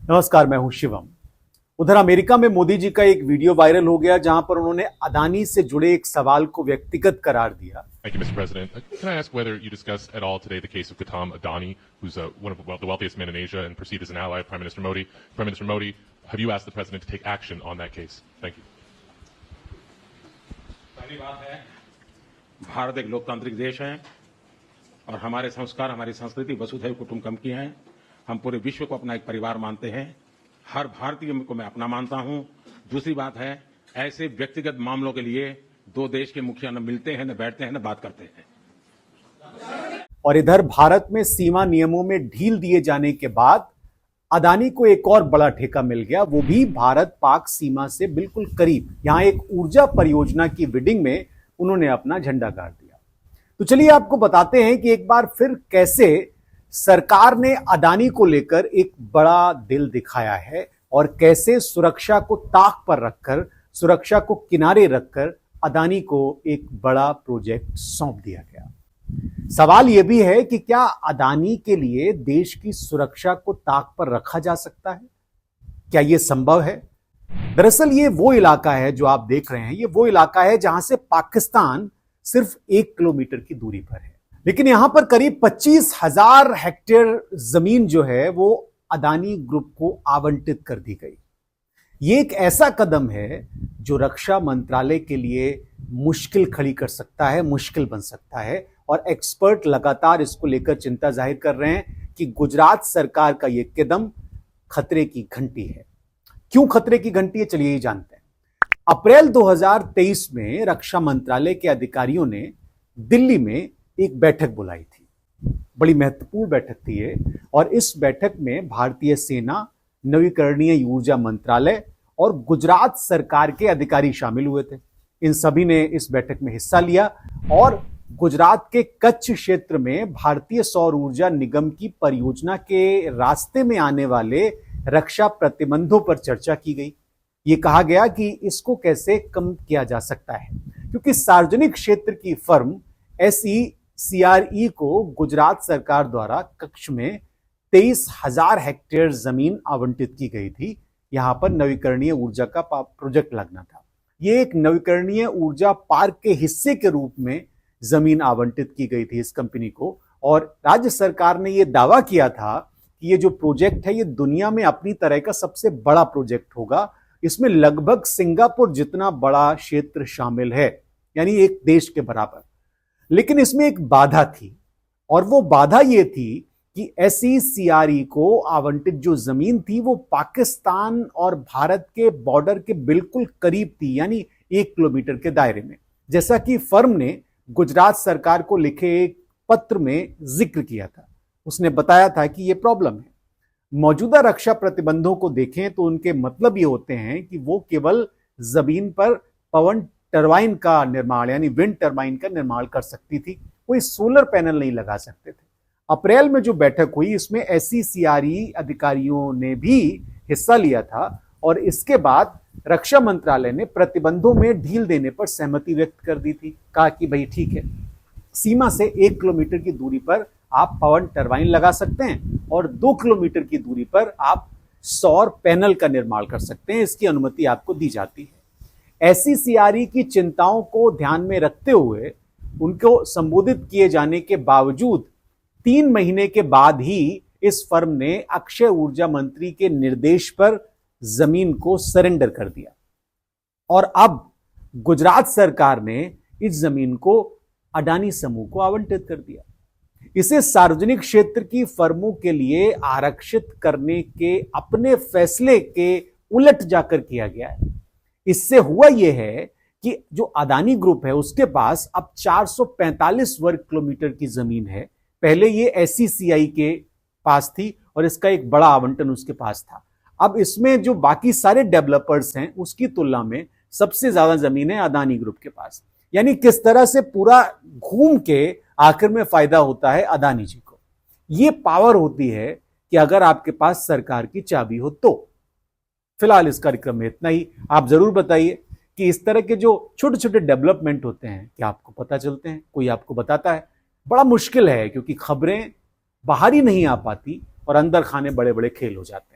नमस्कार, मैं हूं शिवम। उधर अमेरिका में मोदी जी का एक वीडियो वायरल हो गया जहां पर उन्होंने अदानी से जुड़े एक सवाल को व्यक्तिगत करार दिया। Thank you, Mr. President. Can I ask whether you discussed at all today the case of Gautam Adani, who's one of the wealthiest men in Asia and perceived as an ally of Prime Minister Modi? Prime Minister Modi, have you asked the President to take action on that case? Thank you. पहली बात है, भारत एक लोकतांत्रिक देश है और हमारे संस्कार, हमारी संस्कृति वसुधैव कुटुंबकम की हैं। हम पूरे विश्व को अपना एक परिवार मानते हैं। हर भारतीय को मैं अपना मानता हूं। दूसरी बात है, ऐसे व्यक्तिगत मामलों के लिए दो देश के मुखिया न मिलते हैं, न बैठते हैं, न बात करते हैं। और इधर भारत में सीमा नियमों में ढील दिए जाने के बाद अदानी को एक और बड़ा ठेका मिल गया, वो भी भारत पाक सीमा से बिल्कुल करीब। यहां एक ऊर्जा परियोजना की बिडिंग में उन्होंने अपना झंडा गाड़ दिया। तो चलिए आपको बताते हैं कि एक बार फिर कैसे सरकार ने अदानी को लेकर एक बड़ा दिल दिखाया है और कैसे सुरक्षा को ताक पर रखकर, सुरक्षा को किनारे रखकर अदानी को एक बड़ा प्रोजेक्ट सौंप दिया गया। सवाल यह भी है कि क्या अदानी के लिए देश की सुरक्षा को ताक पर रखा जा सकता है? क्या यह संभव है? दरअसल ये वो इलाका है जो आप देख रहे हैं, ये वो इलाका है जहां से पाकिस्तान सिर्फ 1 किलोमीटर की दूरी पर है। लेकिन यहां पर करीब 25,000 हेक्टेयर जमीन जो है वो अदानी ग्रुप को आवंटित कर दी गई। ये एक ऐसा कदम है जो रक्षा मंत्रालय के लिए मुश्किल खड़ी कर सकता है, मुश्किल बन सकता है। और एक्सपर्ट लगातार इसको लेकर चिंता जाहिर कर रहे हैं कि गुजरात सरकार का यह कदम खतरे की घंटी है। क्यों खतरे की घंटी है, चलिए ये जानते हैं। अप्रैल 2023 में रक्षा मंत्रालय के अधिकारियों ने दिल्ली में एक बैठक बुलाई थी। बड़ी महत्वपूर्ण बैठक थी ये, और इस बैठक में भारतीय सेना, नवीकरणीय ऊर्जा मंत्रालय और गुजरात सरकार के अधिकारी शामिल हुए थे। इन सभी ने इस बैठक में हिस्सा लिया और गुजरात के कच्छ क्षेत्र में भारतीय सौर ऊर्जा निगम की परियोजना के रास्ते में आने वाले रक्षा प्रतिबंधों पर चर्चा की गई। ये कहा गया कि इसको कैसे कम किया जा सकता है, क्योंकि सार्वजनिक क्षेत्र की फर्म SECRE को गुजरात सरकार द्वारा कच्छ में 23,000 हेक्टेयर जमीन आवंटित की गई थी। यहां पर नवीकरणीय ऊर्जा का प्रोजेक्ट लगना था। यह एक नवीकरणीय ऊर्जा पार्क के हिस्से के रूप में जमीन आवंटित की गई थी इस कंपनी को। और राज्य सरकार ने यह दावा किया था कि ये जो प्रोजेक्ट है ये दुनिया में अपनी तरह का सबसे बड़ा प्रोजेक्ट होगा। इसमें लगभग सिंगापुर जितना बड़ा क्षेत्र शामिल है, यानी एक देश के बराबर। लेकिन इसमें एक बाधा थी, और वो बाधा ये थी कि SECRE को आवंटित जो जमीन थी वो पाकिस्तान और भारत के बॉर्डर के बिल्कुल करीब थी, यानी 1 किलोमीटर के दायरे में। जैसा कि फर्म ने गुजरात सरकार को लिखे एक पत्र में जिक्र किया था। उसने बताया था कि यह प्रॉब्लम है। मौजूदा रक्षा प्रतिबंधों को देखें तो उनके मतलब ये होते हैं कि वो केवल जमीन पर पवन टरबाइन का निर्माण, यानी विंड टरबाइन का निर्माण कर सकती थी, कोई सोलर पैनल नहीं लगा सकते थे। अप्रैल में जो बैठक हुई इसमें SECRE अधिकारियों ने भी हिस्सा लिया था, और इसके बाद रक्षा मंत्रालय ने प्रतिबंधों में ढील देने पर सहमति व्यक्त कर दी थी। कहा कि भाई ठीक है, सीमा से 1 किलोमीटर की दूरी पर आप पवन टरबाइन लगा सकते हैं और 2 किलोमीटर की दूरी पर आप सौर पैनल का निर्माण कर सकते हैं, इसकी अनुमति आपको दी जाती है। SECRE की चिंताओं को ध्यान में रखते हुए उनको संबोधित किए जाने के बावजूद 3 महीने के बाद ही इस फर्म ने अक्षय ऊर्जा मंत्री के निर्देश पर जमीन को सरेंडर कर दिया, और अब गुजरात सरकार ने इस जमीन को अडानी समूह को आवंटित कर दिया। इसे सार्वजनिक क्षेत्र की फर्मों के लिए आरक्षित करने के अपने फैसले के उलट जाकर किया गया है। इससे हुआ यह है कि जो अदानी ग्रुप है उसके पास अब 445 वर्ग किलोमीटर की जमीन है। पहले ये SECI के पास थी और इसका एक बड़ा आवंटन उसके पास था। अब इसमें जो बाकी सारे डेवलपर्स हैं उसकी तुलना में सबसे ज्यादा जमीन है अदानी ग्रुप के पास। यानी किस तरह से पूरा घूम के आखिर में फायदा होता है अदानी जी को। यह पावर होती है कि अगर आपके पास सरकार की चाबी हो तो। फिलहाल इस कार्यक्रम में इतना ही। आप जरूर बताइए कि इस तरह के जो छोटे छोटे डेवलपमेंट होते हैं क्या आपको पता चलते हैं, कोई आपको बताता है? बड़ा मुश्किल है क्योंकि खबरें बाहर ही नहीं आ पाती और अंदर खाने बड़े बड़े खेल हो जाते हैं।